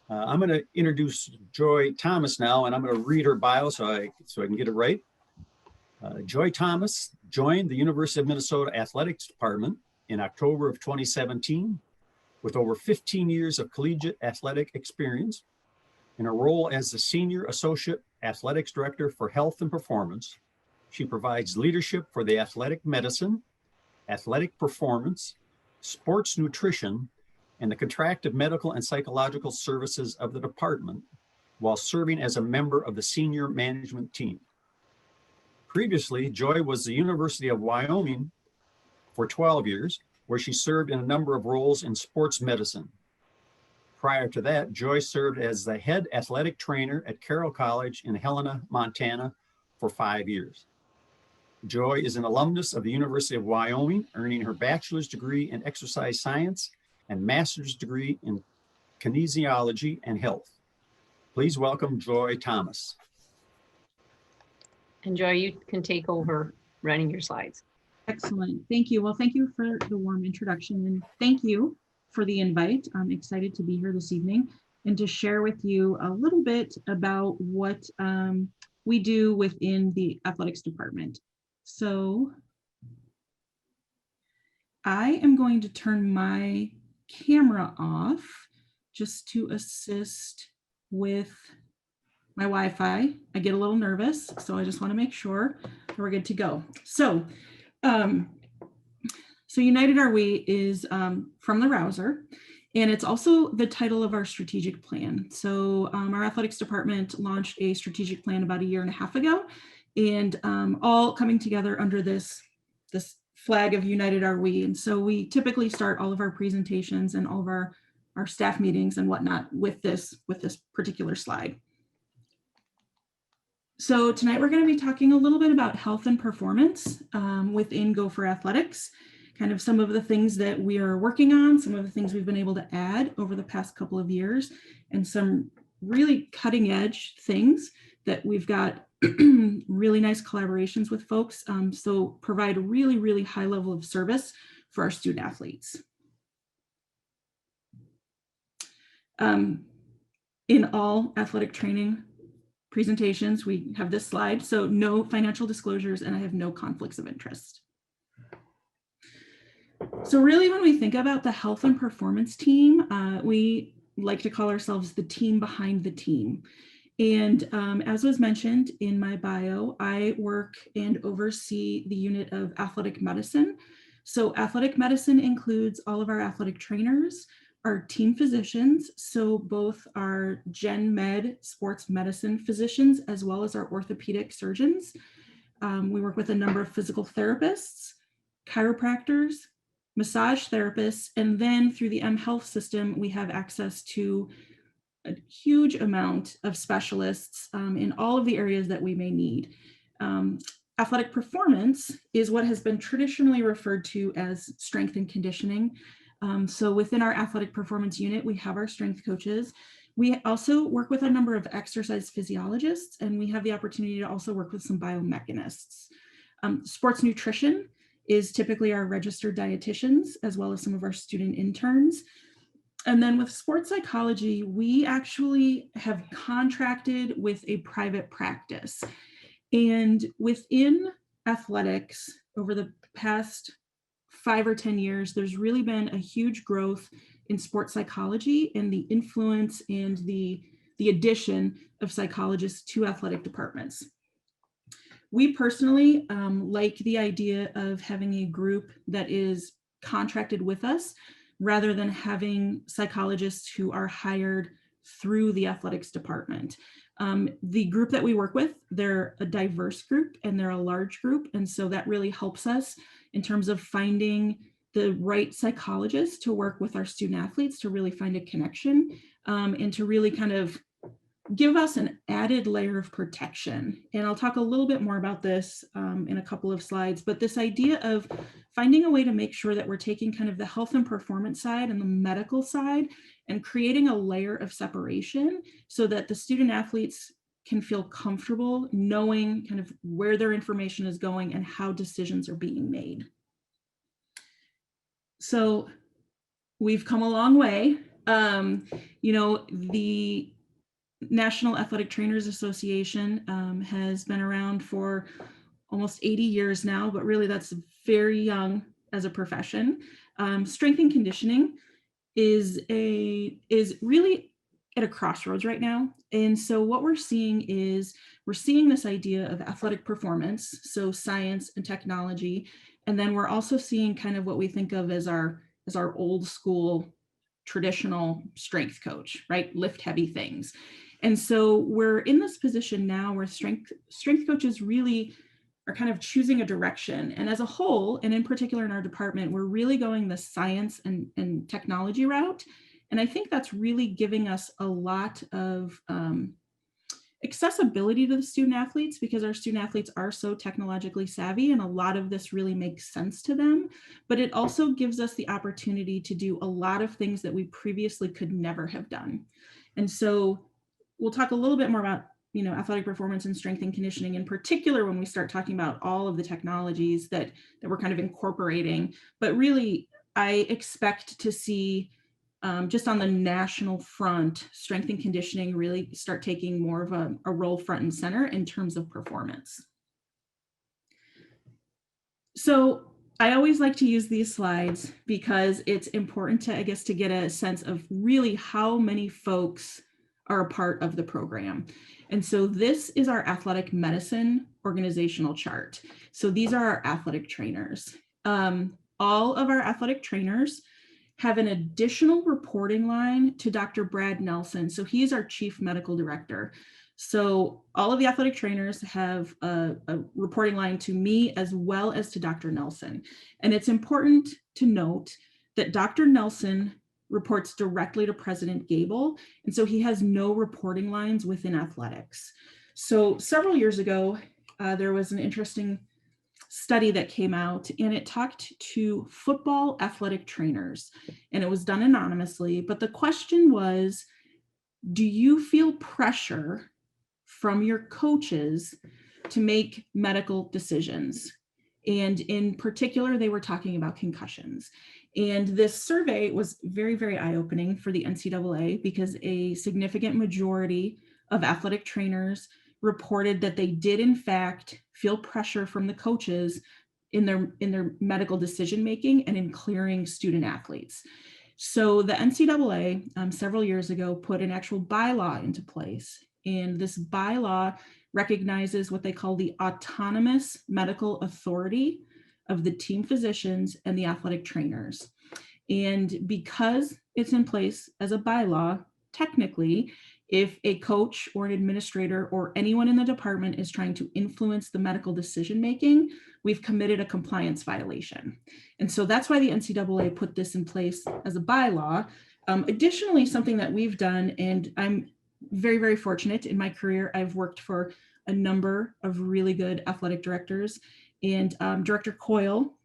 I'm going to introduce Joi Thomas now, and I'm going to read her bio so I can get it right. Joi Thomas joined the University of Minnesota Athletics Department in October of 2017 with over 15 years of collegiate athletic experience. In her role as the Senior Associate Athletics Director for Health and Performance, she provides leadership for the athletic medicine, athletic performance, sports nutrition, and the contractive medical and psychological services of the department while serving as a member of the senior management team. Previously, Joi was the University of Wyoming for 12 years, where she served in a number of roles in sports medicine. Prior to that, Joi served as the head athletic trainer at Carroll College in Helena, Montana for 5 years. Joi is an alumnus of the University of Wyoming, earning her bachelor's degree in exercise science and master's degree in kinesiology and health. Please welcome Joi Thomas. And Joi, you can take over running your slides. Excellent. Thank you. Well, thank you for the warm introduction, and thank you for the invite. I'm excited to be here this evening and to share with you a little bit about what we do within the athletics department. So I am going to turn my camera off just to assist with my Wi-Fi. I get a little nervous, so I just want to make sure that we're good to go. So United Are We is from the Rouser, and it's also the title of our strategic plan. So our athletics department launched a strategic plan about 1.5 years ago, and all coming together under this flag of United Are We. And so we typically start all of our presentations and all of our staff meetings and whatnot with this particular slide. So tonight we're going to be talking a little bit about health and performance within Gopher Athletics, kind of some of the things that we are working on, some of the things we've been able to add over the past couple of years, and some really cutting edge things that we've got really nice collaborations with folks. So provide a really, really high level of service for our student athletes. In all athletic training presentations, we have this slide. So no financial disclosures, and I have no conflicts of interest. So really, when we think about the health and performance team, we like to call ourselves the team behind the team. And as was mentioned in my bio, I work and oversee the unit of athletic medicine. So athletic medicine includes all of our athletic trainers, our team physicians, so both our gen med sports medicine physicians, as well as our orthopedic surgeons. We work with a number of physical therapists, chiropractors, massage therapists, and then through the mHealth system, we have access to a huge amount of specialists in all of the areas that we may need. Athletic performance is what has been traditionally referred to as strength and conditioning. So within our athletic performance unit, we have our strength coaches. We also work with a number of exercise physiologists, and we have the opportunity to also work with some biomechanists. Sports nutrition is typically our registered dietitians, as well as some of our student interns. And then with sports psychology, we actually have contracted with a private practice. And within athletics, over the past 5 or 10 years, there's really been a huge growth in sports psychology and the influence and the addition of psychologists to athletic departments. We personally like the idea of having a group that is contracted with us rather than having psychologists who are hired through the athletics department. The group that we work with, they're a diverse group and they're a large group. And so that really helps us in terms of finding the right psychologist to work with our student athletes to really find a connection and to really kind of give us an added layer of protection. And I'll talk a little bit more about this in a couple of slides, but this idea of finding a way to make sure that we're taking kind of the health and performance side and the medical side and creating a layer of separation so that the student athletes can feel comfortable knowing kind of where their information is going and how decisions are being made. So we've come a long way. You know, the National Athletic Trainers Association has been around for almost 80 years now, but really that's very young as a profession. Strength and conditioning is really at a crossroads right now. And so what we're seeing is this idea of athletic performance, so science and technology, and then we're also seeing kind of what we think of as our old school traditional strength coach, right? Lift heavy things. And so we're in this position now where strength coaches really are kind of choosing a direction. And as a whole, and in particular in our department, we're really going the science and technology route. And I think that's really giving us a lot of accessibility to the student athletes, because our student athletes are so technologically savvy and a lot of this really makes sense to them. But it also gives us the opportunity to do a lot of things that we previously could never have done. And so we'll talk a little bit more about, you know, athletic performance and strength and conditioning in particular when we start talking about all of the technologies that we're kind of incorporating. But really, I expect to see just on the national front, strength and conditioning really start taking more of a role front and center in terms of performance. So I always like to use these slides because it's important to, I guess, to get a sense of really how many folks are a part of the program. And so this is our athletic medicine organizational chart. So these are our athletic trainers. All of our athletic trainers have an additional reporting line to Dr. Brad Nelson. So he's our chief medical director. So all of the athletic trainers have a reporting line to me as well as to Dr. Nelson. And it's important to note that Dr. Nelson reports directly to President Gable. And so he has no reporting lines within athletics. So several years ago, there was an interesting study that came out, and it talked to football athletic trainers, and it was done anonymously. But the question was, do you feel pressure from your coaches to make medical decisions? And in particular, they were talking about concussions. And this survey was very, very eye-opening for the NCAA because a significant majority of athletic trainers reported that they did in fact feel pressure from the coaches in their medical decision-making and in clearing student athletes. So the NCAA several years ago put an actual bylaw into place. And this bylaw recognizes what they call the autonomous medical authority of the team physicians and the athletic trainers. And because it's in place as a bylaw, technically, if a coach or an administrator or anyone in the department is trying to influence the medical decision-making, we've committed a compliance violation. And so that's why the NCAA put this in place as a bylaw. Additionally, something that we've done, and I'm very, very fortunate in my career, I've worked for a number of really good athletic directors, and Director Coyle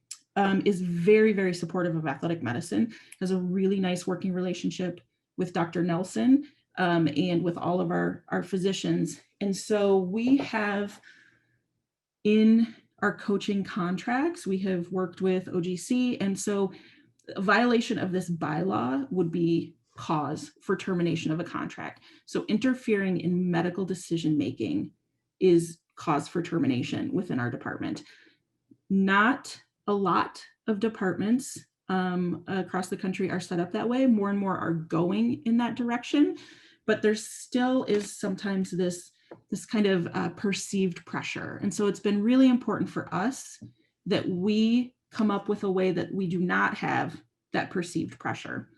is very, very supportive of athletic medicine, has a really nice working relationship with Dr. Nelson and with all of our physicians. And so we have in our coaching contracts, we have worked with OGC. And so a violation of this bylaw would be cause for termination of a contract. So interfering in medical decision-making is cause for termination within our department. Not a lot of departments across the country are set up that way. More and more are going in that direction, but there still is sometimes this kind of perceived pressure. And so it's been really important for us that we come up with a way that we do not have that perceived pressure.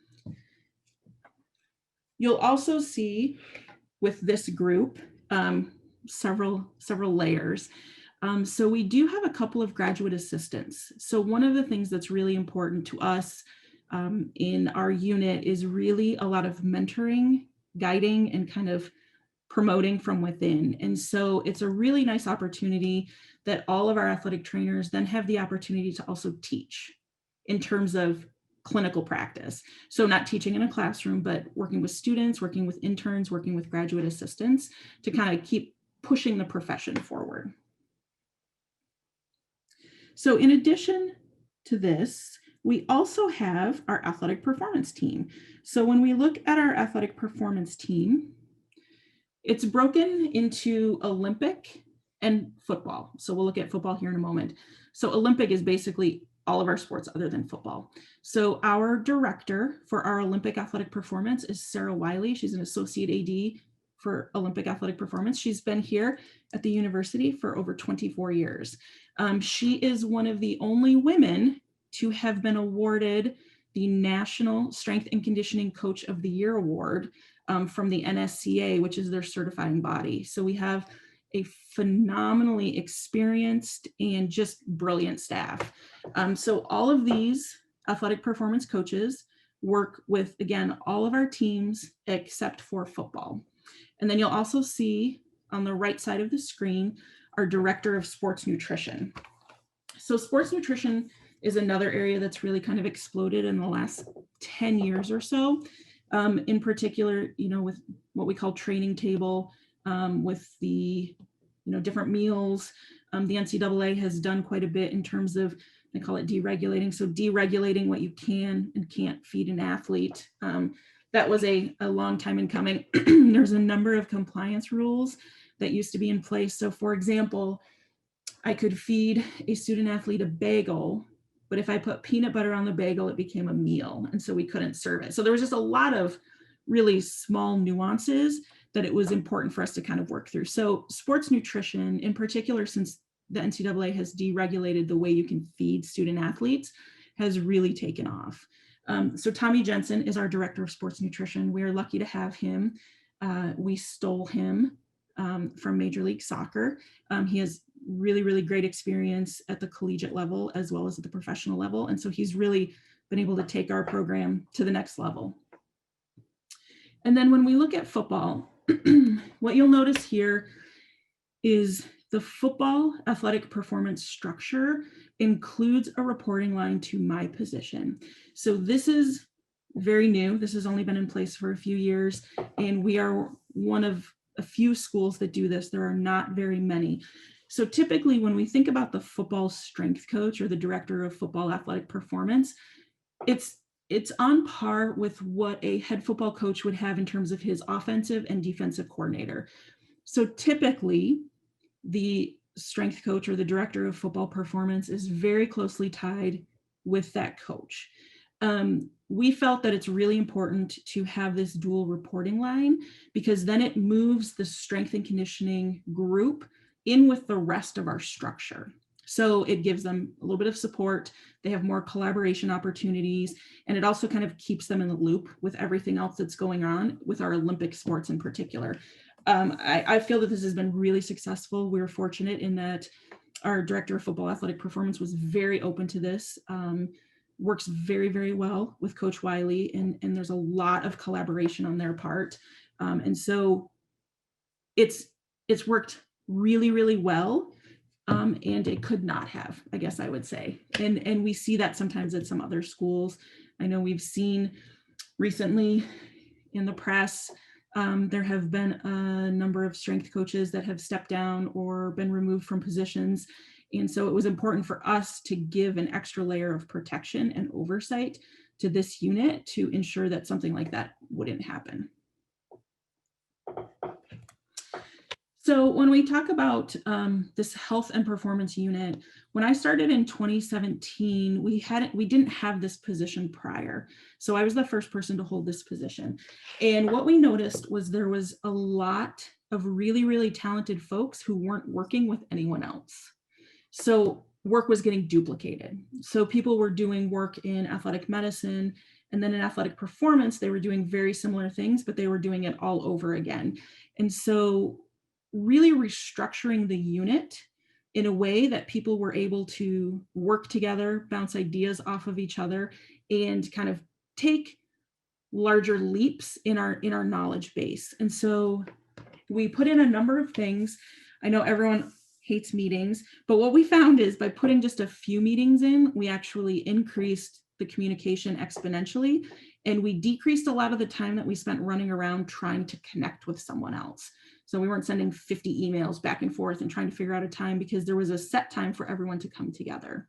You'll also see with this group several layers. So we do have a couple of graduate assistants. So one of the things that's really important to us in our unit is really a lot of mentoring, guiding, and kind of promoting from within. And so it's a really nice opportunity that all of our athletic trainers then have the opportunity to also teach in terms of clinical practice. So not teaching in a classroom, but working with students, working with interns, working with graduate assistants to kind of keep pushing the profession forward. So in addition to this, We also have our athletic performance team. So when we look at our athletic performance team, it's broken into Olympic and football. So we'll look at football here in a moment. So Olympic is basically all of our sports other than football. So our director for our Olympic athletic performance is Sarah Wiley. She's an associate AD for Olympic athletic performance. She's been here at the university for over 24 years. She is one of the only women to have been awarded the National Strength and Conditioning Coach of the Year Award from the NSCA, which is their certifying body. So we have a phenomenally experienced and just brilliant staff. So all of these athletic performance coaches work with, again, all of our teams except for football. And then you'll also see on the right side of the screen, our director of sports nutrition. So sports nutrition is another area that's really kind of exploded in the last 10 years or so. In particular, with what we call training table, with the, different meals. The NCAA has done quite a bit in terms of, they call it deregulating. So deregulating what you can and can't feed an athlete. That was a long time in coming. There's a number of compliance rules that used to be in place. So for example, I could feed a student athlete a bagel, but if I put peanut butter on the bagel, it became a meal. And so we couldn't serve it. So there was just a lot of really small nuances that it was important for us to kind of work through. So sports nutrition in particular, since the NCAA has deregulated the way you can feed student athletes, has really taken off. So Tommy Jensen is our director of sports nutrition. We are lucky to have him. We stole him from Major League Soccer. He has really, really great experience at the collegiate level as well as at the professional level. And so he's really been able to take our program to the next level. And then when we look at football, what you'll notice here is the football athletic performance structure includes a reporting line to my position. So this is very new. This has only been in place for a few years, and we are one of a few schools that do this. There are not very many. So typically when we think about the football strength coach or the director of football athletic performance, it's on par with what a head football coach would have in terms of his offensive and defensive coordinator. So typically the strength coach or the director of football performance is very closely tied with that coach. We felt that it's really important to have this dual reporting line because then it moves the strength and conditioning group in with the rest of our structure. So it gives them a little bit of support. They have more collaboration opportunities, and it also kind of keeps them in the loop with everything else that's going on with our Olympic sports in particular. I feel that this has been really successful. We're fortunate in that our director of football athletic performance was very open to this, works very, very well with Coach Wiley, and there's a lot of collaboration on their part. And so it's worked really, really well. And it could not have, I guess I would say. And we see that sometimes at some other schools. I know we've seen recently in the press, there have been a number of strength coaches that have stepped down or been removed from positions. And so it was important for us to give an extra layer of protection and oversight to this unit to ensure that something like that wouldn't happen. So when we talk about this health and performance unit, when I started in 2017, we didn't have this position prior. So I was the first person to hold this position. And what we noticed was there was a lot of really, really talented folks who weren't working with anyone else. So work was getting duplicated. So people were doing work in athletic medicine, and then in athletic performance, they were doing very similar things, but they were doing it all over again. And so really restructuring the unit in a way that people were able to work together, bounce ideas off of each other, and kind of take larger leaps in our knowledge base. And so we put in a number of things. I know everyone hates meetings, but what we found is by putting just a few meetings in, we actually increased the communication exponentially, and we decreased a lot of the time that we spent running around trying to connect with someone else. So we weren't sending 50 emails back and forth and trying to figure out a time because there was a set time for everyone to come together.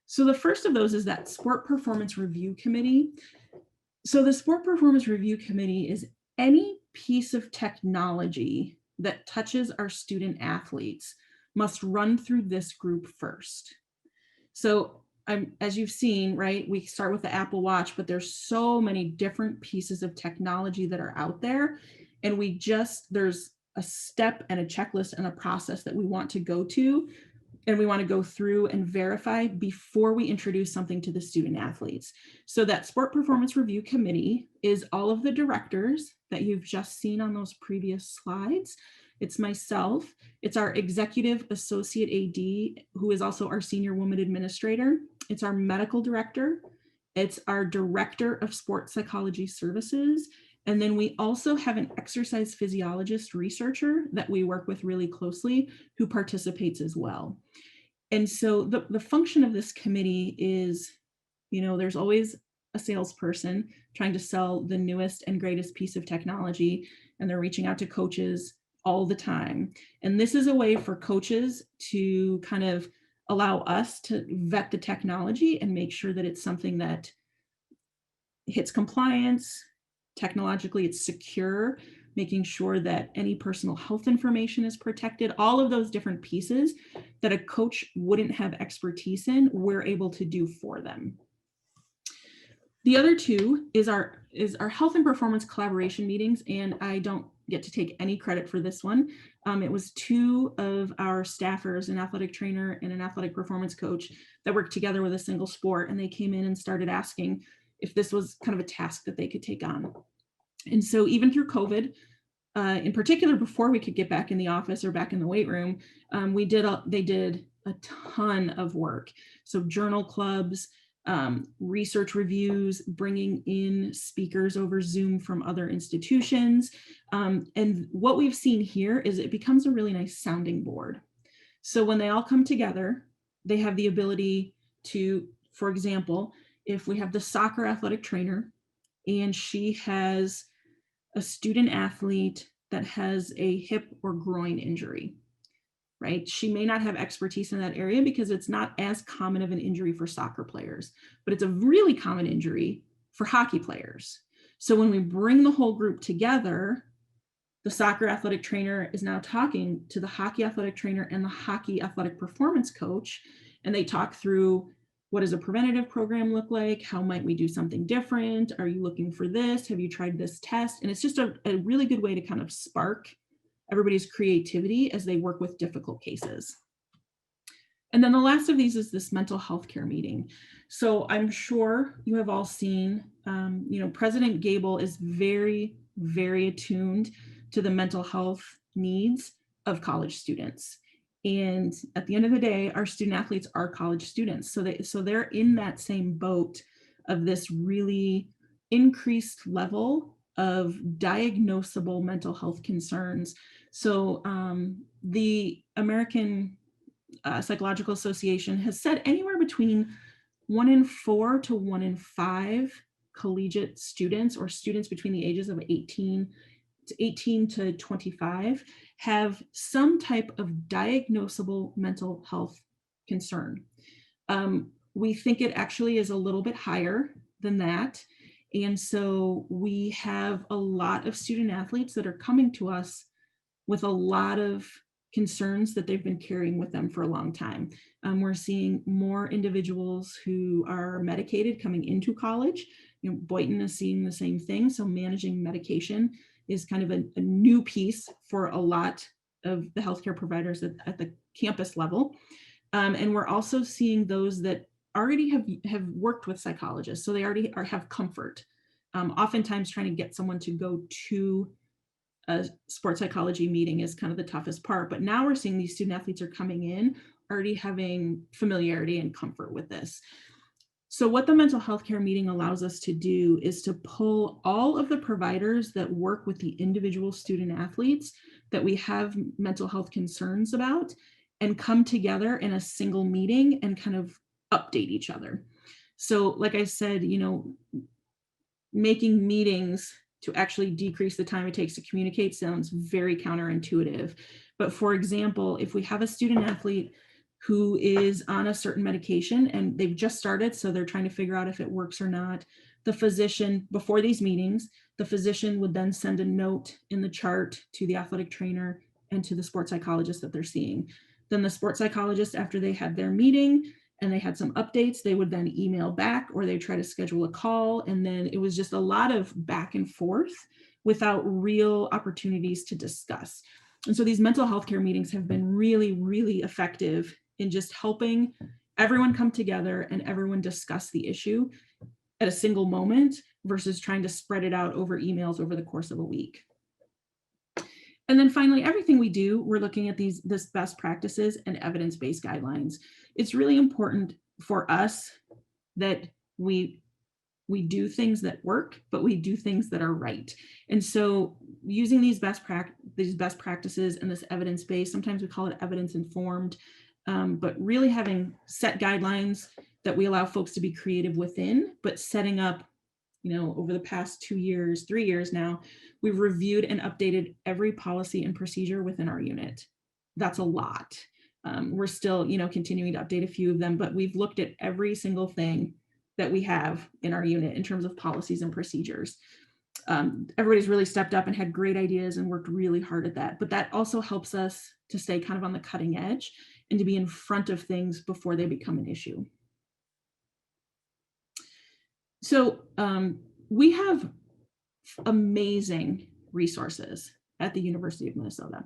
So the first of those is that Sport Performance Review Committee. So the Sport Performance Review Committee is any piece of technology that touches our student athletes must run through this group first. So as you've seen, right, we start with the Apple Watch, but there's so many different pieces of technology that are out there. And there's a step and a checklist and a process that we want to go to, and we want to go through and verify before we introduce something to the student athletes. So that Sport Performance Review Committee is all of the directors that you've just seen on those previous slides. It's myself, it's our executive associate AD, who is also our senior woman administrator. It's our medical director. It's our director of sports psychology services. And then we also have an exercise physiologist researcher that we work with really closely who participates as well. And so the function of this committee is, there's always a salesperson trying to sell the newest and greatest piece of technology, and they're reaching out to coaches all the time. And this is a way for coaches to kind of allow us to vet the technology and make sure that it's something that hits compliance. Technologically, it's secure, making sure that any personal health information is protected. All of those different pieces that a coach wouldn't have expertise in, we're able to do for them. The other two is our health and performance collaboration meetings, and I don't get to take any credit for this one. It was two of our staffers, an athletic trainer and an athletic performance coach, that worked together with a single sport, and they came in and started asking if this was kind of a task that they could take on. And so even through COVID, in particular, before we could get back in the office or back in the weight room, they did a ton of work. So journal clubs, research reviews, bringing in speakers over Zoom from other institutions. And what we've seen here is it becomes a really nice sounding board. So when they all come together, they have the ability to, for example, if we have the soccer athletic trainer and she has a student athlete that has a hip or groin injury, right? She may not have expertise in that area because it's not as common of an injury for soccer players, but it's a really common injury for hockey players. So when we bring the whole group together, the soccer athletic trainer is now talking to the hockey athletic trainer and the hockey athletic performance coach, and they talk through, what does a preventative program look like? How might we do something different? Are you looking for this? Have you tried this test? And it's just a really good way to kind of spark everybody's creativity as they work with difficult cases. And then the last of these is this mental health care meeting. So I'm sure you have all seen, President Gable is very, very attuned to the mental health needs of college students. And at the end of the day, our student athletes are college students. So they're in that same boat of this really increased level of diagnosable mental health concerns. So the American Psychological Association has said anywhere between 1 in 4 to 1 in 5 collegiate students, or students between the ages of 18 to 25, have some type of diagnosable mental health concern. We think it actually is a little bit higher than that. And so we have a lot of student athletes that are coming to us with a lot of concerns that they've been carrying with them for a long time. We're seeing more individuals who are medicated coming into college. Boynton is seeing the same thing. So managing medication is kind of a new piece for a lot of the healthcare providers at the campus level. And we're also seeing those that already have worked with psychologists. So they already have comfort. Oftentimes trying to get someone to go to a sports psychology meeting is kind of the toughest part. But now we're seeing these student athletes are coming in already having familiarity and comfort with this. So what the mental health care meeting allows us to do is to pull all of the providers that work with the individual student athletes that we have mental health concerns about and come together in a single meeting and kind of update each other. So like I said, making meetings to actually decrease the time it takes to communicate sounds very counterintuitive. But for example, if we have a student athlete who is on a certain medication and they've just started, so they're trying to figure out if it works or not. The physician, before these meetings, the physician would then send a note in the chart to the athletic trainer and to the sports psychologist that they're seeing. Then the sports psychologist, after they had their meeting and they had some updates, they would then email back or they try to schedule a call. And then it was just a lot of back and forth without real opportunities to discuss. And so these mental health care meetings have been really, really effective in just helping everyone come together and everyone discuss the issue at a single moment versus trying to spread it out over emails over the course of a week. And then finally, everything we do, we're looking at this best practices and evidence-based guidelines. It's really important for us that we do things that work, but we do things that are right. And so using these best practices and this evidence-based, sometimes we call it evidence-informed, but really having set guidelines that we allow folks to be creative within, but setting up, over the past 2 years, 3 years now, we've reviewed and updated every policy and procedure within our unit. That's a lot. We're still, continuing to update a few of them, but we've looked at every single thing that we have in our unit in terms of policies and procedures. Everybody's really stepped up and had great ideas and worked really hard at that. But that also helps us to stay kind of on the cutting edge and to be in front of things before they become an issue. So we have amazing resources at the University of Minnesota.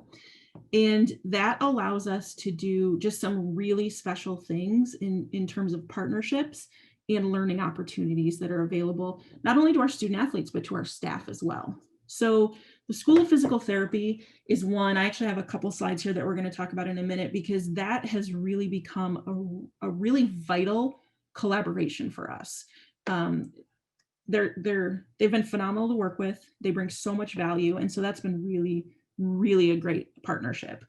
And that allows us to do just some really special things in terms of partnerships and learning opportunities that are available, not only to our student athletes, but to our staff as well. So the School of Physical Therapy is one. I actually have a couple slides here that we're going to talk about in a minute, because that has really become a really vital collaboration for us. They've been phenomenal to work with. They bring so much value. And so that's been really, really a great partnership.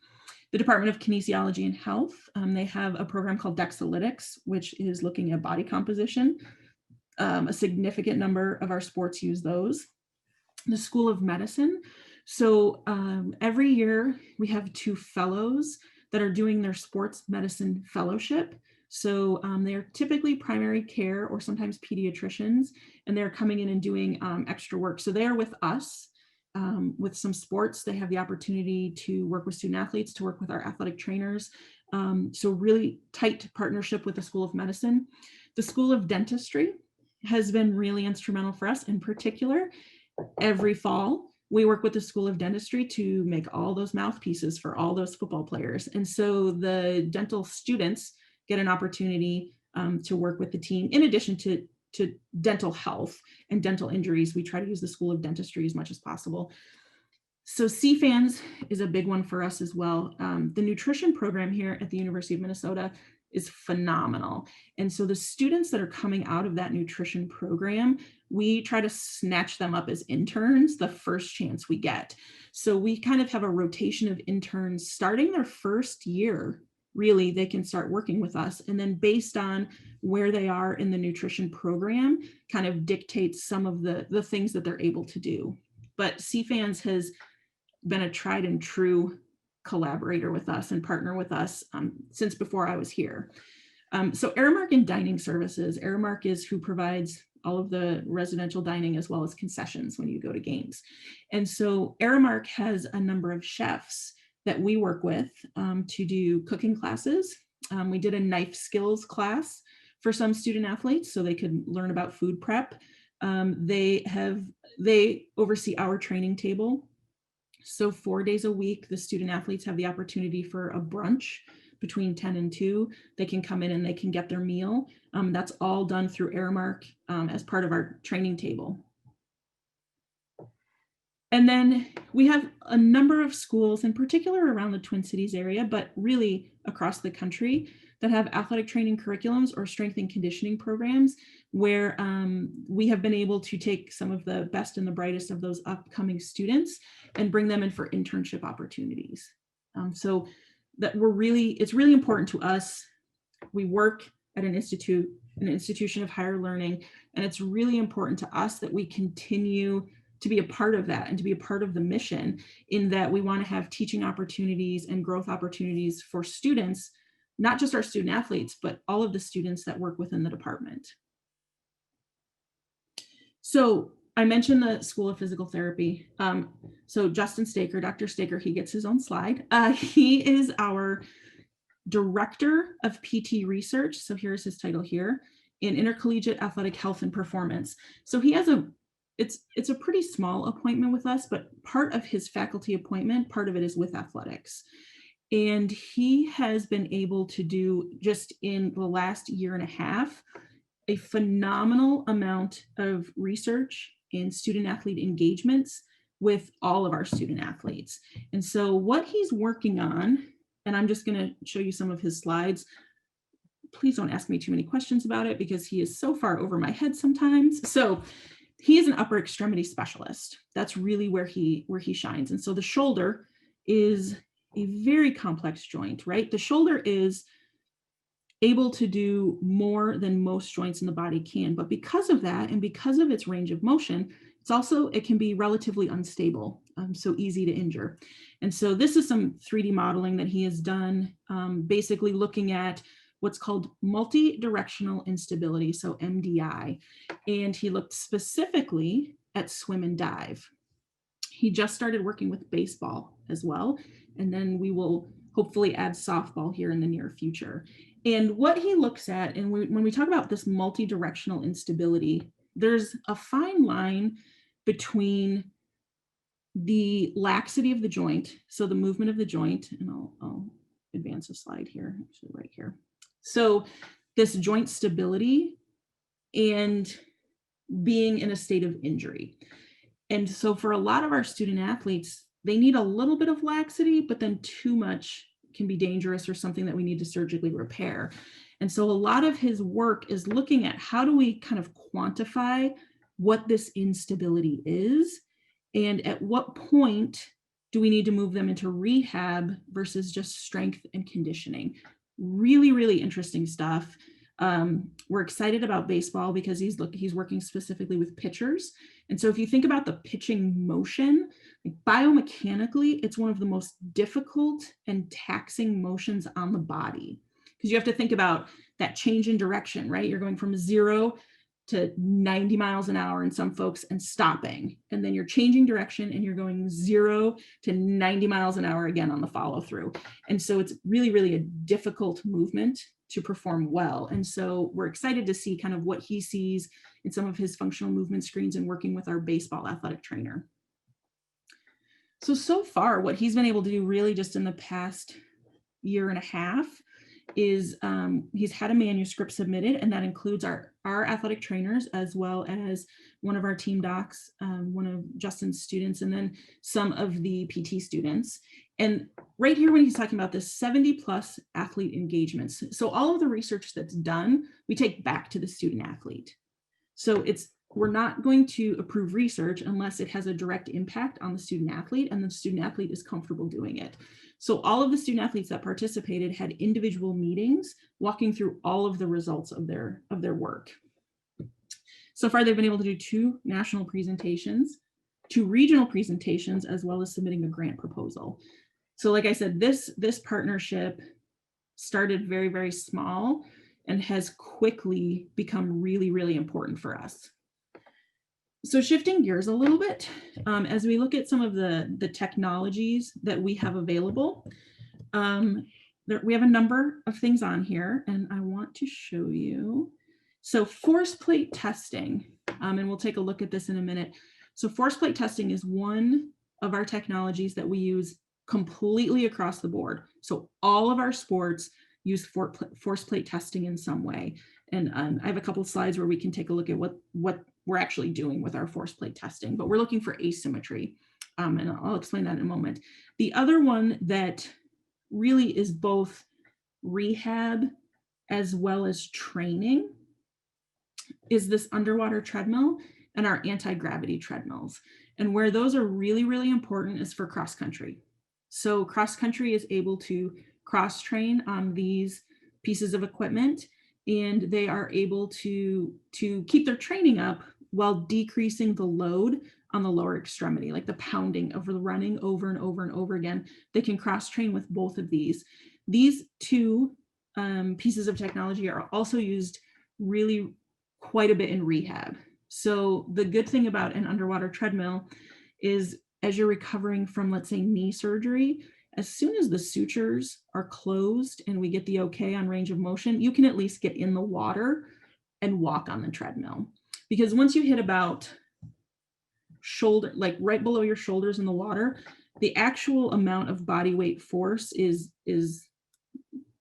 The Department of Kinesiology and Health, they have a program called Dexalytics, which is looking at body composition. A significant number of our sports use those. The School of Medicine. So every year we have 2 fellows that are doing their sports medicine fellowship. So they're typically primary care or sometimes pediatricians, and they're coming in and doing extra work. So they are with us. With some sports, they have the opportunity to work with student athletes, to work with our athletic trainers. So really tight partnership with the School of Medicine. The School of Dentistry has been really instrumental for us. In particular, every fall, we work with the School of Dentistry to make all those mouthpieces for all those football players. And so the dental students get an opportunity to work with the team. In addition to dental health and dental injuries, we try to use the School of Dentistry as much as possible. So CFANS is a big one for us as well. The nutrition program here at the University of Minnesota is phenomenal. And so the students that are coming out of that nutrition program, we try to snatch them up as interns the first chance we get. So we kind of have a rotation of interns starting their first year. Really, they can start working with us, and then based on where they are in the nutrition program, kind of dictates some of the things that they're able to do. But CFANS has been a tried and true collaborator with us and partner with us since before I was here. So Aramark and dining services. Aramark is who provides all of the residential dining as well as concessions when you go to games. And so Aramark has a number of chefs that we work with to do cooking classes. We did a knife skills class for some student athletes so they could learn about food prep. They oversee our training table. So 4 days a week, the student athletes have the opportunity for a brunch between 10 and 2. They can come in and they can get their meal. That's all done through Aramark as part of our training table. And then we have a number of schools, in particular around the Twin Cities area, but really across the country, that have athletic training curriculums or strength and conditioning programs where we have been able to take some of the best and the brightest of those upcoming students and bring them in for internship opportunities. So that it's really important to us. We work at an institution of higher learning, and it's really important to us that we continue to be a part of that and to be a part of the mission, in that we want to have teaching opportunities and growth opportunities for students, not just our student athletes, but all of the students that work within the department. So I mentioned the School of Physical Therapy. So Justin Staker, Dr. Staker, he gets his own slide. He is our Director of PT Research. So here's his title here, in Intercollegiate Athletic Health and Performance. So he has it's a pretty small appointment with us, but part of his faculty appointment, part of it is with athletics. And he has been able to do, just in the last year and a half, a phenomenal amount of research in student athlete engagements with all of our student athletes. And so what he's working on, and I'm just going to show you some of his slides. Please don't ask me too many questions about it because he is so far over my head sometimes. So he is an upper extremity specialist. That's really where he shines. And so the shoulder is a very complex joint, right? The shoulder is able to do more than most joints in the body can, but because of that, and because of its range of motion, it can be relatively unstable, so easy to injure. And so this is some 3D modeling that he has done, basically looking at what's called multi-directional instability, so MDI. And he looked specifically at swim and dive. He just started working with baseball as well. And then we will hopefully add softball here in the near future. And what he looks at, and when we talk about this multi-directional instability, there's a fine line between the laxity of the joint, so the movement of the joint, and I'll advance a slide here, actually right here. So this joint stability and being in a state of injury. And so for a lot of our student athletes, they need a little bit of laxity, but then too much can be dangerous or something that we need to surgically repair. And so a lot of his work is looking at how do we kind of quantify what this instability is, and at what point do we need to move them into rehab versus just strength and conditioning. Really, really interesting stuff. We're excited about baseball because he's working specifically with pitchers. And so if you think about the pitching motion, like biomechanically, it's one of the most difficult and taxing motions on the body, because you have to think about that change in direction, right? You're going from 0 to 90 miles an hour in some folks and stopping. And then you're changing direction and you're going 0 to 90 miles an hour again on the follow through. And so it's really, really a difficult movement to perform well. And so we're excited to see kind of what he sees in some of his functional movement screens and working with our baseball athletic trainer. So far, what he's been able to do really just in the past year and a half is he's had a manuscript submitted, and that includes our athletic trainers, as well as one of our team docs, one of Justin's students, and then some of the PT students. And right here, when he's talking about this 70+ athlete engagements, so all of the research that's done, we take back to the student athlete. So we're not going to approve research unless it has a direct impact on the student athlete and the student athlete is comfortable doing it. So all of the student athletes that participated had individual meetings walking through all of the results of their work. So far, they've been able to do 2 national presentations, 2 regional presentations, as well as submitting a grant proposal. So like I said, this partnership started very, very small and has quickly become really, really important for us. So shifting gears a little bit, as we look at some of the technologies that we have available, we have a number of things on here, and I want to show you. So force plate testing, and we'll take a look at this in a minute. So force plate testing is one of our technologies that we use completely across the board. So all of our sports use force plate testing in some way. And I have a couple of slides where we can take a look at what we're actually doing with our force plate testing, but we're looking for asymmetry. And I'll explain that in a moment. The other one that really is both rehab as well as training is this underwater treadmill and our anti-gravity treadmills. And where those are really, really important is for cross country. So cross country is able to cross train on these pieces of equipment, and they are able to keep their training up while decreasing the load on the lower extremity, like the pounding of the running over and over and over again. They can cross train with both of these. These 2 pieces of technology are also used really quite a bit in rehab. So the good thing about an underwater treadmill is as you're recovering from, let's say, knee surgery, as soon as the sutures are closed and we get the okay on range of motion, you can at least get in the water and walk on the treadmill. Because once you hit about shoulder, like right below your shoulders in the water, the actual amount of body weight force is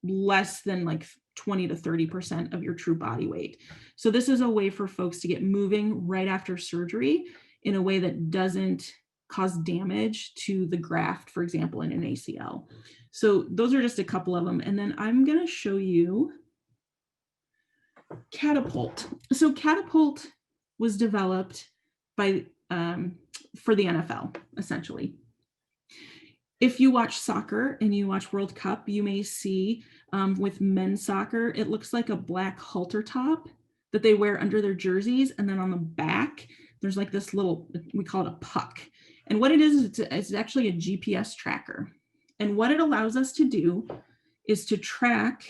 less than like 20 to 30% of your true body weight. So this is a way for folks to get moving right after surgery in a way that doesn't cause damage to the graft, for example, in an ACL. So those are just a couple of them. And then I'm going to show you Catapult. So Catapult was developed by for the NFL, essentially. If you watch soccer and you watch World Cup, you may see with men's soccer, it looks like a black halter top that they wear under their jerseys. And then on the back, there's like this little, we call it a puck. And what it is, it's actually a GPS tracker. And what it allows us to do is to track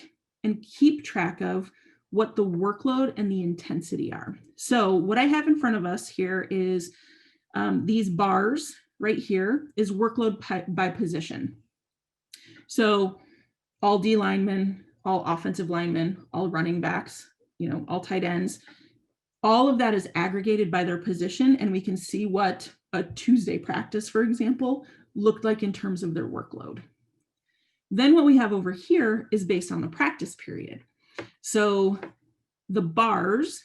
and keep track of what the workload and the intensity are. So what I have in front of us here is these bars right here is workload by position. So all D linemen, all offensive linemen, all running backs, all tight ends, all of that is aggregated by their position. And we can see what a Tuesday practice, for example, looked like in terms of their workload. Then what we have over here is based on the practice period. So the bars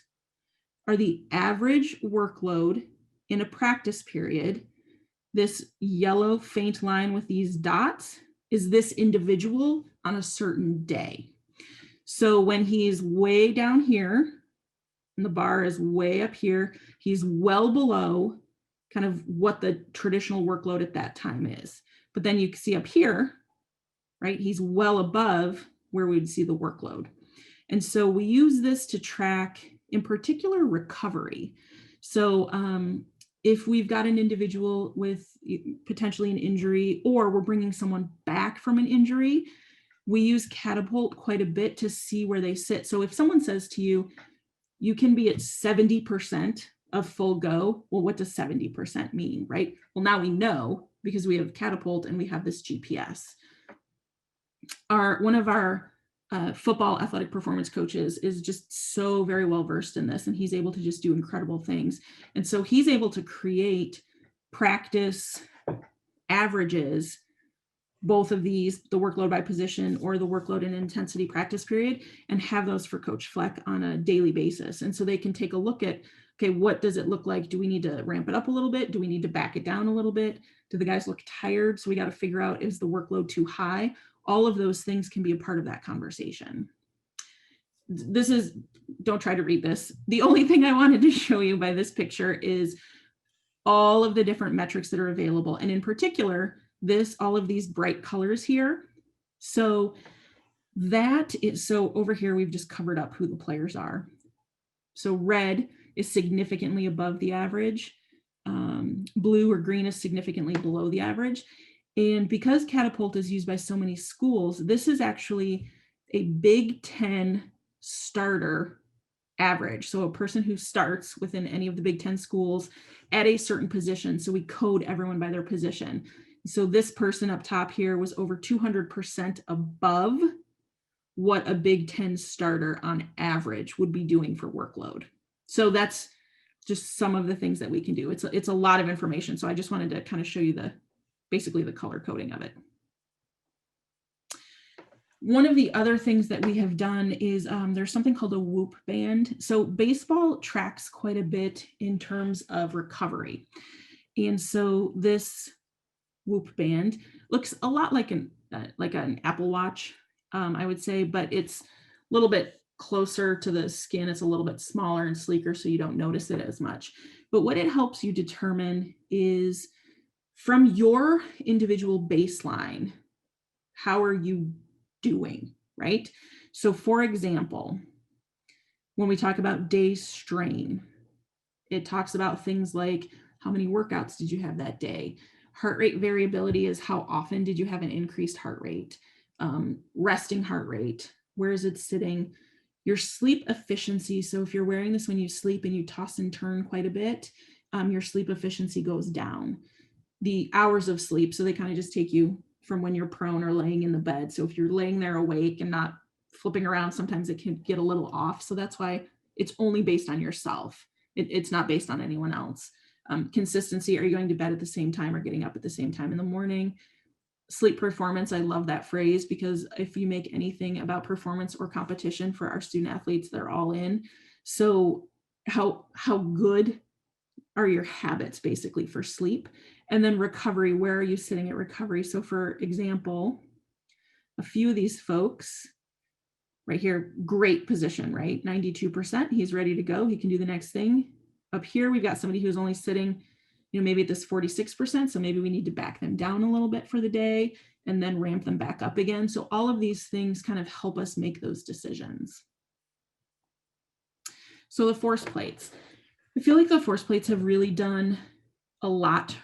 are the average workload in a practice period. This yellow faint line with these dots is this individual on a certain day. So when he's way down here and the bar is way up here, he's well below kind of what the traditional workload at that time is. But then you can see up here, right, he's well above where we'd see the workload. And so we use this to track, in particular, recovery. So if we've got an individual with potentially an injury, or we're bringing someone back from an injury, we use Catapult quite a bit to see where they sit. So if someone says to you, you can be at 70% of full go, well, what does 70% mean, right? Well, now we know because we have Catapult and we have this GPS. One of our football athletic performance coaches is just so very well versed in this, and he's able to just do incredible things. And so he's able to create practice averages, both of these, the workload by position or the workload and intensity practice period, and have those for Coach Fleck on a daily basis. And so they can take a look at, okay, what does it look like? Do we need to ramp it up a little bit? Do we need to back it down a little bit? Do the guys look tired? So we got to figure out, is the workload too high? All of those things can be a part of that conversation. This is, don't try to read this. The only thing I wanted to show you by this picture is all of the different metrics that are available. And in particular, all of these bright colors here. So so over here, we've just covered up who the players are. So red is significantly above the average. Blue or green is significantly below the average. And because Catapult is used by so many schools, this is actually a Big Ten starter average. So a person who starts within any of the Big Ten schools at a certain position. So we code everyone by their position. So this person up top here was over 200% above what a Big Ten starter on average would be doing for workload. So that's just some of the things that we can do. It's a lot of information. So I just wanted to kind of show you basically the color coding of it. One of the other things that we have done is there's something called a Whoop band. So baseball tracks quite a bit in terms of recovery. And so this Whoop band looks a lot like an Apple Watch, I would say, but it's a little bit closer to the skin. It's a little bit smaller and sleeker, so you don't notice it as much. But what it helps you determine is, from your individual baseline, how are you doing, right? So for example, when we talk about day strain, it talks about things like how many workouts did you have that day? Heart rate variability is how often did you have an increased heart rate? Resting heart rate, where is it sitting, your sleep efficiency. So if you're wearing this when you sleep and you toss and turn quite a bit, your sleep efficiency goes down. The hours of sleep, so they kind of just take you from when you're prone or laying in the bed. So if you're laying there awake and not flipping around, sometimes it can get a little off. So that's why it's only based on yourself. It's not based on anyone else. Consistency, are you going to bed at the same time or getting up at the same time in the morning? Sleep performance, I love that phrase, because if you make anything about performance or competition for our student athletes, they're all in. So how good are your habits basically for sleep? And then recovery, where are you sitting at recovery? So for example, a few of these folks right here, great position, right? 92%, he's ready to go. He can do the next thing. Up here, we've got somebody who's only sitting, maybe at this 46%. So maybe we need to back them down a little bit for the day and then ramp them back up again. So all of these things kind of help us make those decisions. So the force plates. I feel like the force plates have really done a lot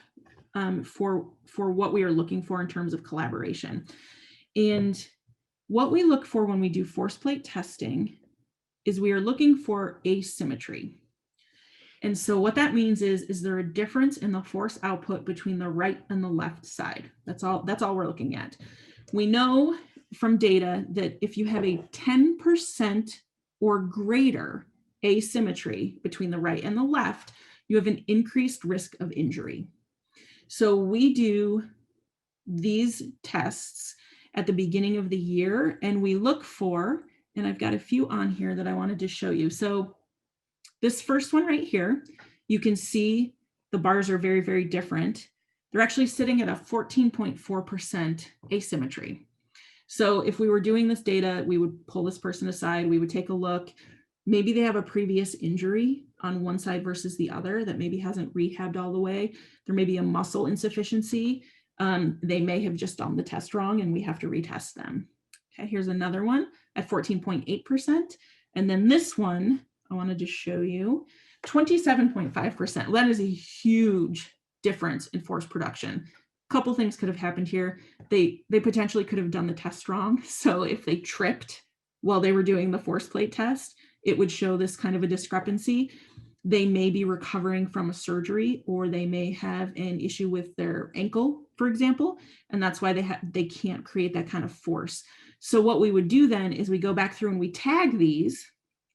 for what we are looking for in terms of collaboration. And what we look for when we do force plate testing is we are looking for asymmetry. And so what that means is there a difference in the force output between the right and the left side? That's all we're looking at. We know from data that if you have a 10% or greater asymmetry between the right and the left, you have an increased risk of injury. So we do these tests at the beginning of the year, and we look for, and I've got a few on here that I wanted to show you. So this first one right here, you can see the bars are very, very different. They're actually sitting at a 14.4% asymmetry. So if we were doing this data, we would pull this person aside, we would take a look. Maybe they have a previous injury on one side versus the other that maybe hasn't rehabbed all the way. There may be a muscle insufficiency. They may have just done the test wrong and we have to retest them. Okay, here's another one at 14.8%. And then this one, I wanted to show you 27.5%. That is a huge difference in force production. A couple things could have happened here. They potentially could have done the test wrong. So if they tripped while they were doing the force plate test, it would show this kind of a discrepancy. They may be recovering from a surgery, or they may have an issue with their ankle, for example, and that's why they can't create that kind of force. So what we would do then is we go back through and we tag these,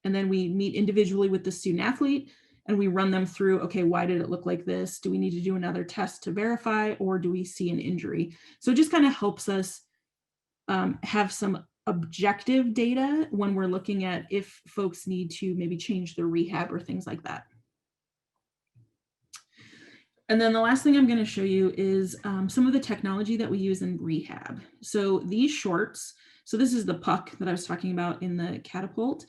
and then we meet individually with the student athlete and we run them through, okay, why did it look like this? Do we need to do another test to verify, or do we see an injury? So it just kind of helps us have some objective data when we're looking at if folks need to maybe change their rehab or things like that. And then the last thing I'm going to show you is some of the technology that we use in rehab. So these shorts, so this is the puck that I was talking about in the Catapult.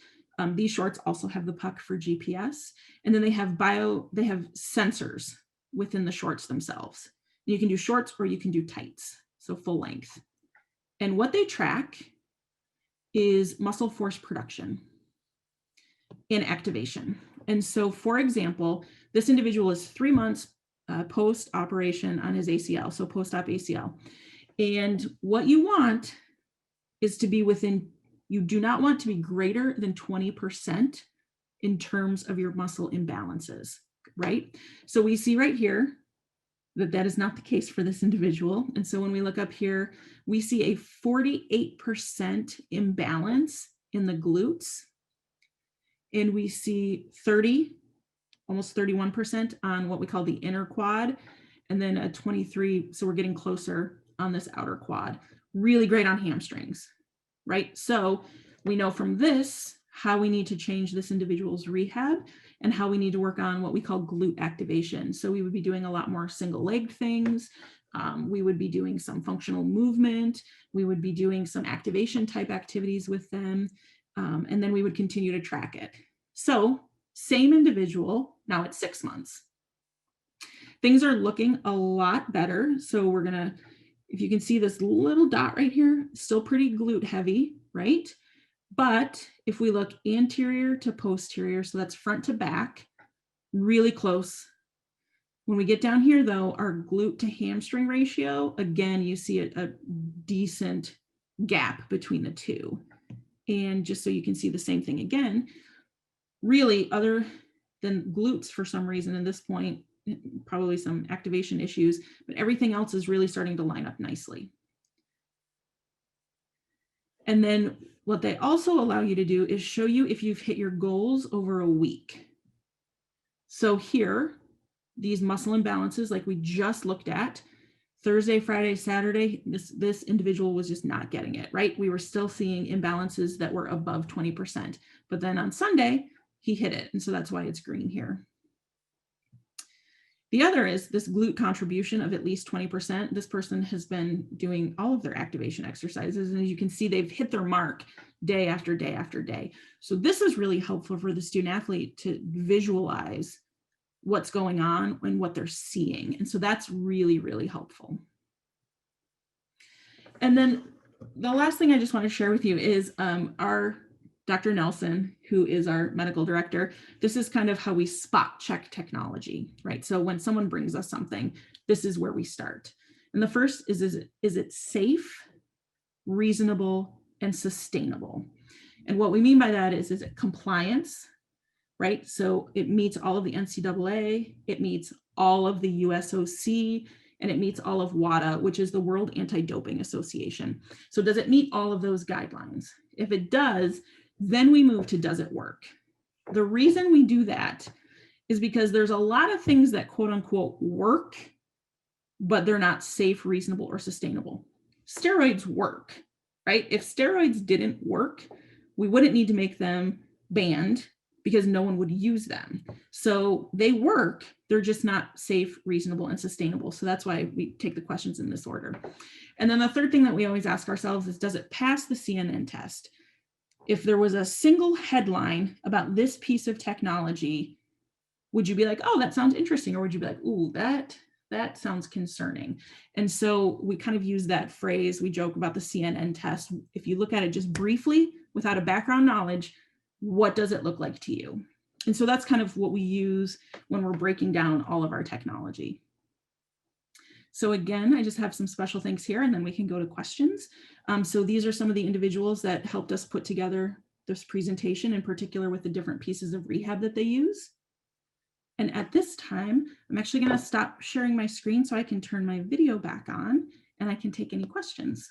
These shorts also have the puck for GPS, and then they have sensors within the shorts themselves. You can do shorts or you can do tights, so full length. And what they track is muscle force production and activation. And so, for example, this individual is 3 months post-operation on his ACL, so post-op ACL. And what you want is to be within, you do not want to be greater than 20% in terms of your muscle imbalances, right? So we see right here that is not the case for this individual. And so when we look up here, we see a 48% imbalance in the glutes. And we see almost 31% on what we call the inner quad, and then a 23, so we're getting closer on this outer quad. Really great on hamstrings, right? So we know from this how we need to change this individual's rehab and how we need to work on what we call glute activation. So we would be doing a lot more single-legged things. We would be doing some functional movement. We would be doing some activation type activities with them. And then we would continue to track it. So same individual, now it's 6 months. Things are looking a lot better. So we're gonna, if you can see this little dot right here, still pretty glute heavy, right? But if we look anterior to posterior, so that's front to back, really close. When we get down here though, our glute to hamstring ratio, again, you see a decent gap between the two. And just so you can see the same thing again, really other than glutes for some reason at this point, probably some activation issues, but everything else is really starting to line up nicely. And then what they also allow you to do is show you if you've hit your goals over a week. So here, these muscle imbalances like we just looked at, Thursday, Friday, Saturday, this individual was just not getting it, right? We were still seeing imbalances that were above 20%, but then on Sunday, he hit it. And so that's why it's green here. The other is this glute contribution of at least 20%. This person has been doing all of their activation exercises. And as you can see, they've hit their mark day after day after day. So this is really helpful for the student athlete to visualize what's going on and what they're seeing. And so that's really, really helpful. And then the last thing I just want to share with you is our Dr. Nelson, who is our medical director. This is kind of how we spot check technology, right? So when someone brings us something, this is where we start. And the first is it safe, reasonable, and sustainable? And what we mean by that is it compliance, right? So it meets all of the NCAA, it meets all of the USOC, and it meets all of WADA, which is the World Anti-Doping Association. So does it meet all of those guidelines? If it does, then we move to does it work? The reason we do that is because there's a lot of things that quote unquote work, but they're not safe, reasonable, or sustainable. Steroids work, right? If steroids didn't work, we wouldn't need to make them banned because no one would use them. So they work, they're just not safe, reasonable, and sustainable. So that's why we take the questions in this order. And then the third thing that we always ask ourselves is, does it pass the CNN test? If there was a single headline about this piece of technology, would you be like, oh, that sounds interesting? Or would you be like, ooh, that sounds concerning? And so we kind of use that phrase, we joke about the CNN test. If you look at it just briefly, without a background knowledge, what does it look like to you? And so that's kind of what we use when we're breaking down all of our technology. So again, I just have some special things here and then we can go to questions. So these are some of the individuals that helped us put together this presentation, in particular with the different pieces of rehab that they use. And at this time, I'm actually going to stop sharing my screen so I can turn my video back on and I can take any questions.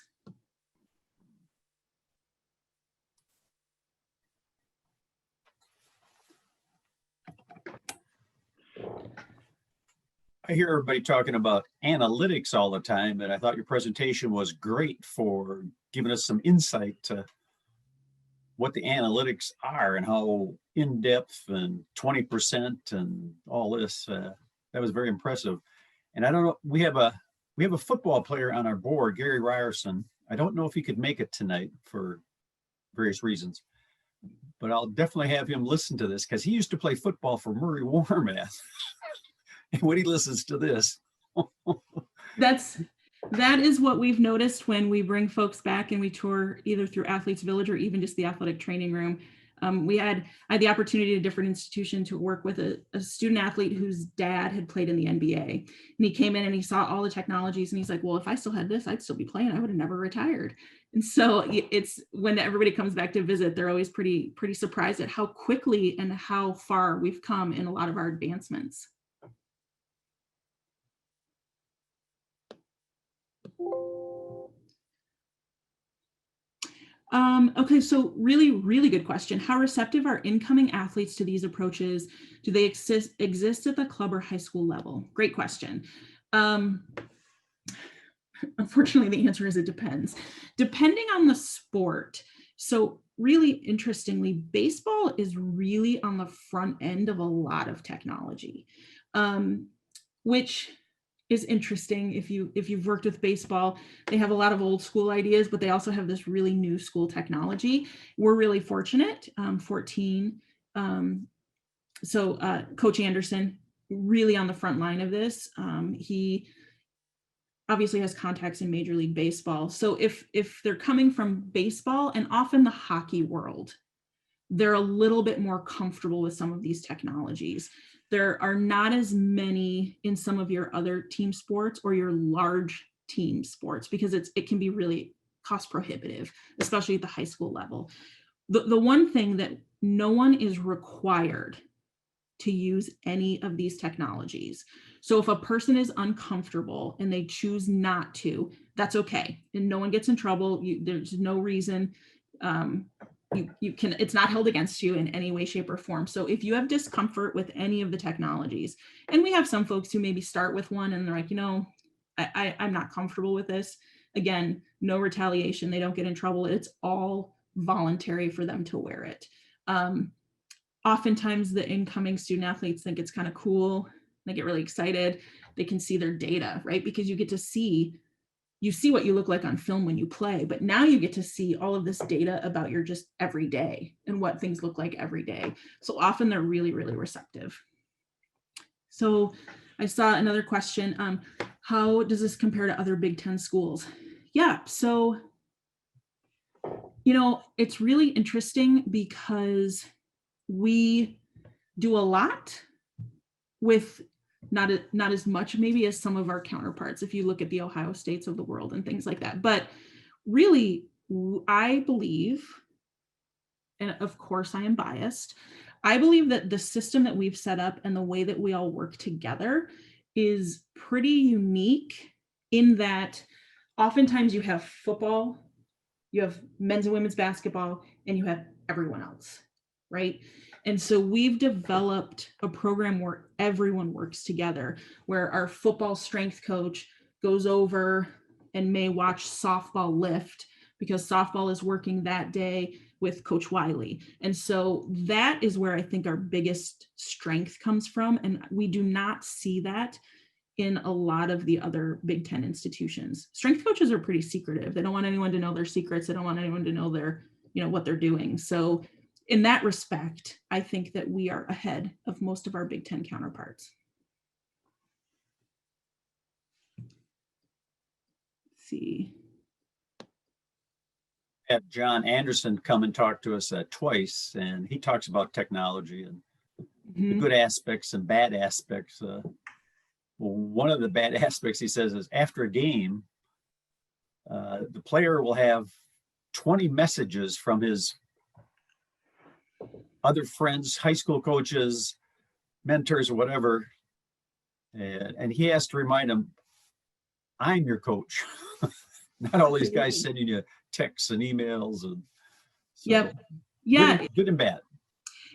I hear everybody talking about analytics all the time, and I thought your presentation was great for giving us some insight to what the analytics are and how in-depth and 20% and all this. That was very impressive. And I don't know, we have a football player on our board, Gary Ryerson. I don't know if he could make it tonight for various reasons, but I'll definitely have him listen to this because he used to play football for Murray Warmath. And when he listens to this. That is what we've noticed when we bring folks back and we tour either through Athletes Village or even just the athletic training room. I had the opportunity at a different institution to work with a student athlete whose dad had played in the NBA. And he came in and he saw all the technologies and he's like, well, if I still had this, I'd still be playing. I would have never retired. And so it's when everybody comes back to visit, they're always pretty surprised at how quickly and how far we've come in a lot of our advancements. Okay, so really good question. How receptive are incoming athletes to these approaches? Do they exist at the club or high school level? Great question. Unfortunately, the answer is it depends. Depending on the sport. So really interestingly, baseball is really on the front end of a lot of technology, which is interesting. If you've worked with baseball, they have a lot of old school ideas, but they also have this really new school technology. We're really fortunate. 14. Coach Anderson, really on the front line of this. He obviously has contacts in Major League Baseball. So if they're coming from baseball and often the hockey world, they're a little bit more comfortable with some of these technologies. There are not as many in some of your other team sports or your large team sports because it can be really cost prohibitive, especially at the high school level. the one thing that no one is required to use any of these technologies. So if a person is uncomfortable and they choose not to, that's okay. And no one gets in trouble. There's no reason. You can, it's not held against you in any way, shape, or form. So if you have discomfort with any of the technologies, and we have some folks who maybe start with one and they're like, I'm not comfortable with this. Again, no retaliation. They don't get in trouble. It's all voluntary for them to wear it. Oftentimes the incoming student athletes think it's kind of cool. They get really excited. They can see their data, right? Because you get to see, you see what you look like on film when you play, but now you get to see all of this data about your just everyday and what things look like every day. So often they're really, really receptive. So I saw another question. How does this compare to other Big Ten schools? Yeah, so, it's really interesting because we do a lot with not as much maybe as some of our counterparts, if you look at the Ohio States of the world and things like that. But really, I believe, and of course I am biased, I believe that the system that we've set up and the way that we all work together is pretty unique in that oftentimes you have football, you have men's and women's basketball, and you have everyone else, right? And so we've developed a program where everyone works together, where our football strength coach goes over and may watch softball lift because softball is working that day with Coach Wiley. And so that is where I think our biggest strength comes from. And we do not see that in a lot of the other Big Ten institutions. Strength coaches are pretty secretive. They don't want anyone to know their secrets. They don't want anyone to know their, what they're doing. So in that respect, I think that we are ahead of most of our Big Ten counterparts. Let's see. Had John Anderson come and talk to us twice, and he talks about technology and the good aspects and bad aspects. Well, one of the bad aspects, he says, is after a game, the player will have 20 messages from his other friends, high school coaches, mentors, or whatever. And he has to remind them, I'm your coach. Not all these guys sending you texts and emails. And so yep. Yeah. Good and bad.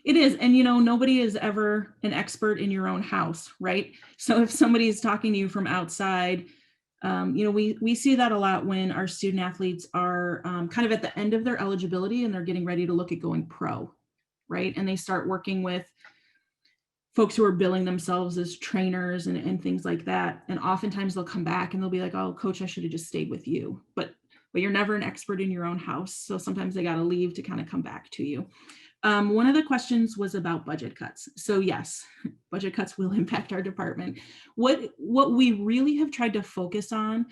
It is. And, nobody is ever an expert in your own house, right? So if somebody is talking to you from outside, we see that a lot when our student athletes are kind of at the end of their eligibility and they're getting ready to look at going pro, right? And they start working with folks who are billing themselves as trainers and things like that. And oftentimes they'll come back and they'll be like, oh, coach, I should have just stayed with you. But you're never an expert in your own house. So sometimes they got to leave to kind of come back to you. One of the questions was about budget cuts. So yes, budget cuts will impact our department. What we really have tried to focus on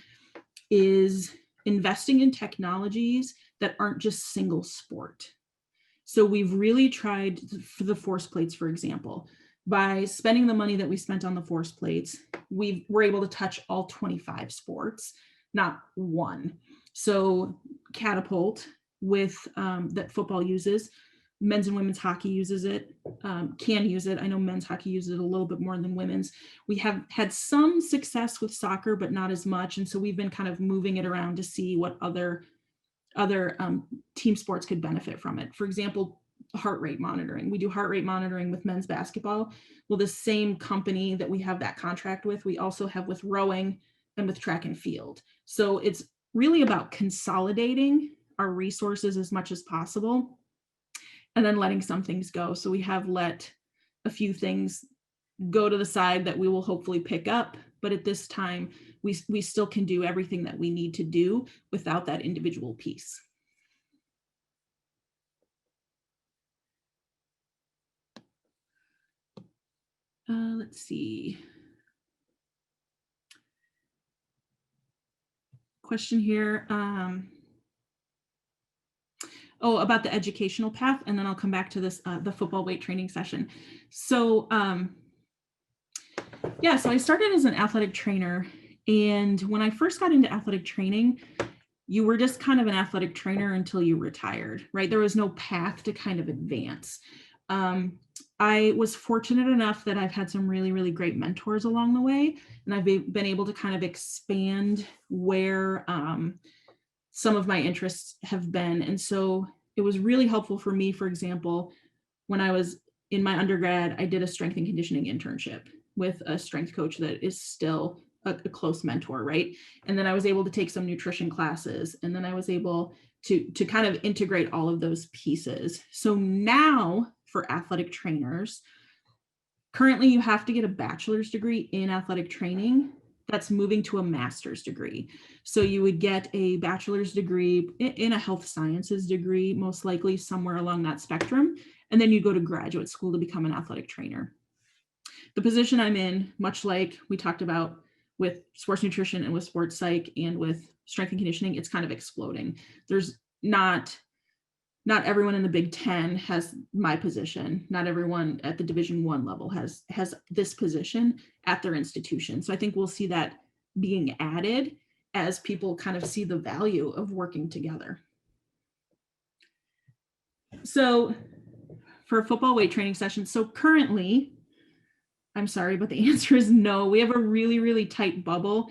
is investing in technologies that aren't just single sport. So we've really tried for the force plates, for example, by spending the money that we spent on the force plates, we were able to touch all 25 sports, not one. So Catapult with that football uses, men's and women's hockey uses it, can use it. I know men's hockey uses it a little bit more than women's. We have had some success with soccer, but not as much. And so we've been kind of moving it around to see what other team sports could benefit from it. For example, heart rate monitoring. We do heart rate monitoring with men's basketball. Well, the same company that we have that contract with, we also have with rowing and with track and field. So it's really about consolidating our resources as much as possible and then letting some things go. So we have let a few things go to the side that we will hopefully pick up. But at this time, we still can do everything that we need to do without that individual piece. Let's see. Question here. About the educational path, and then I'll come back to this, the football weight training session. So so I started as an athletic trainer, and when I first got into athletic training, you were just kind of an athletic trainer until you retired, right? There was no path to kind of advance. I was fortunate enough that I've had some really, really great mentors along the way, and I've been able to kind of expand where some of my interests have been. And so it was really helpful for me, for example, when I was in my undergrad, I did a strength and conditioning internship with a strength coach that is still a close mentor, right? And then I was able to take some nutrition classes, and then I was able to kind of integrate all of those pieces. So now for athletic trainers, currently you have to get a bachelor's degree in athletic training. That's moving to a master's degree. So you would get a bachelor's degree in a health sciences degree, most likely somewhere along that spectrum. And then you go to graduate school to become an athletic trainer. The position I'm in, much like we talked about with sports nutrition and with sports psych and with strength and conditioning, it's kind of exploding. There's not everyone in the Big Ten has my position. Not everyone at the Division I level has this position at their institution. So I think we'll see that being added as people kind of see the value of working together. So for a football weight training session, so currently, I'm sorry, but the answer is no. We have a really, really tight bubble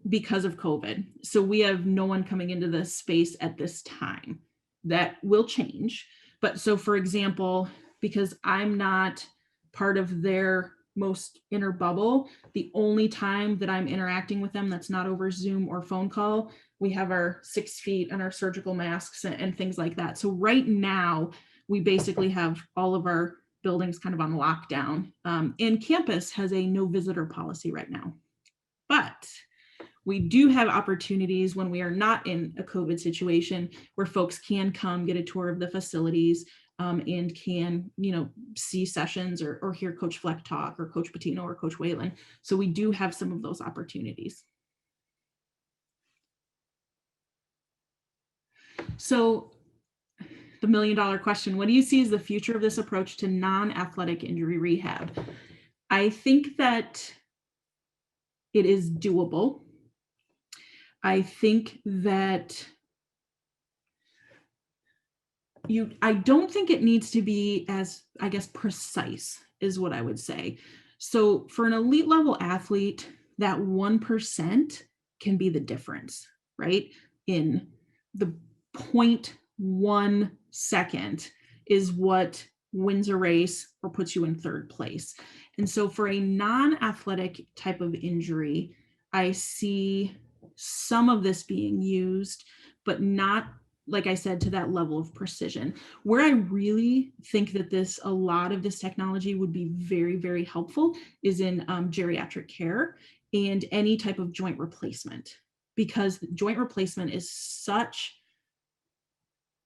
because of COVID. So we have no one coming into this space at this time. That will change. But so for example, because I'm not part of their most inner bubble, the only time that I'm interacting with them that's not over Zoom or phone call, we have our 6 feet and our surgical masks and things like that. So right now, we basically have all of our buildings kind of on lockdown. And campus has a no visitor policy right now. But we do have opportunities when we are not in a COVID situation where folks can come get a tour of the facilities and can, see sessions or hear Coach Fleck talk or Coach Patino or Coach Whalen. So we do have some of those opportunities. So the $1 million question, what do you see as the future of this approach to non-athletic injury rehab? I think that it is doable. I think that I don't think it needs to be as, I guess, precise is what I would say. So for an elite level athlete, that 1% can be the difference, right? In the 0.1 second is what wins a race or puts you in third place. And so for a non-athletic type of injury, I see some of this being used, but not, like I said, to that level of precision. Where I really think that a lot of this technology would be very, very helpful is in geriatric care and any type of joint replacement, because joint replacement is such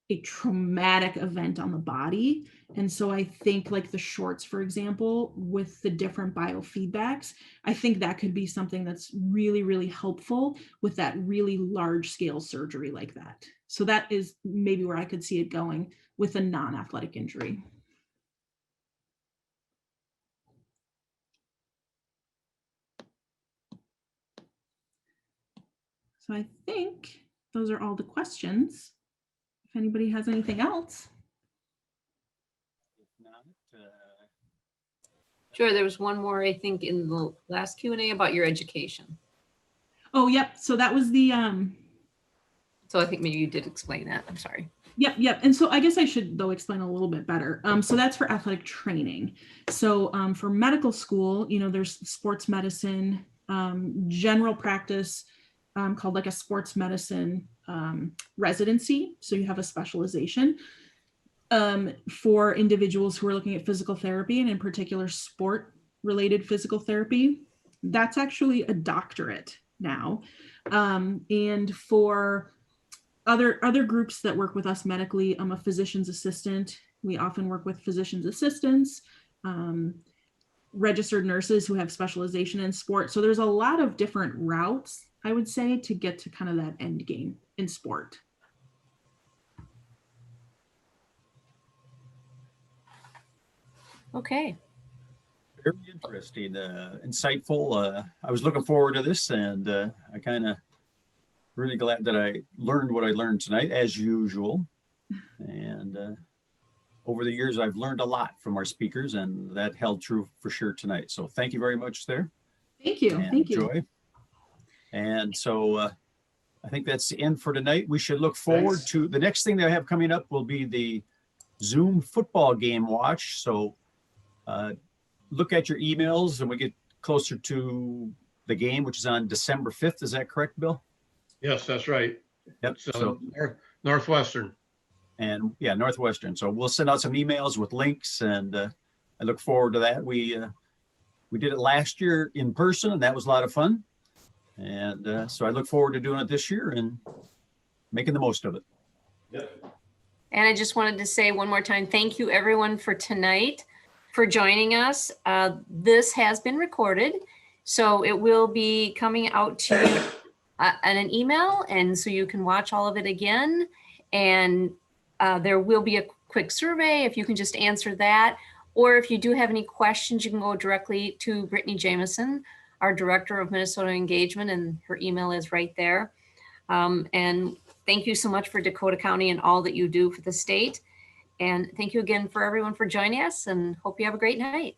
a traumatic event on the body. And so I think like the shorts, for example, with the different biofeedbacks, I think that could be something that's really, really helpful with that really large scale surgery like that. So that is maybe where I could see it going with a non-athletic injury. So I think those are all the questions. If anybody has anything else. Sure, there was one more, I think, in the last Q&A about your education. Oh, yep. So that was the So I think maybe you did explain that. I'm sorry. Yep. And so I guess I should, though, explain a little bit better. So that's for athletic training. So for medical school, there's sports medicine, general practice called like a sports medicine residency. So you have a specialization for individuals who are looking at physical therapy, and in particular sport-related physical therapy. That's actually a doctorate now. And for other groups that work with us medically, I'm a physician's assistant. We often work with physician's assistants, registered nurses who have specialization in sport. So there's a lot of different routes, I would say, to get to kind of that end game in sport. Okay. Very interesting, insightful. I was looking forward to this, and I kind of really glad that I learned what I learned tonight, as usual. And over the years, I've learned a lot from our speakers, and that held true for sure tonight. So thank you very much there. Thank you. And Thank you. Joi. And so I think that's the end for tonight. We should look forward to the next thing that I have coming up will be the Zoom football game watch. So look at your emails and we get closer to the game, which is on December 5th. Is that correct, Bill? Yes, that's right. Yep. So Northwestern. And yeah, Northwestern. So we'll send out some emails with links, and I look forward to that. We did it last year in person, and that was a lot of fun. And so I look forward to doing it this year and making the most of it. Yep. And I just wanted to say one more time, thank you everyone for tonight, for joining us. This has been recorded, so it will be coming out to you in an email, and so you can watch all of it again. And there will be a quick survey if you can just answer that. Or if you do have any questions, you can go directly to Brittany Jameson, our Director of Minnesota Engagement, and her email is right there. And thank you so much for Dakota County and all that you do for the state. And thank you again for everyone for joining us, and hope you have a great night.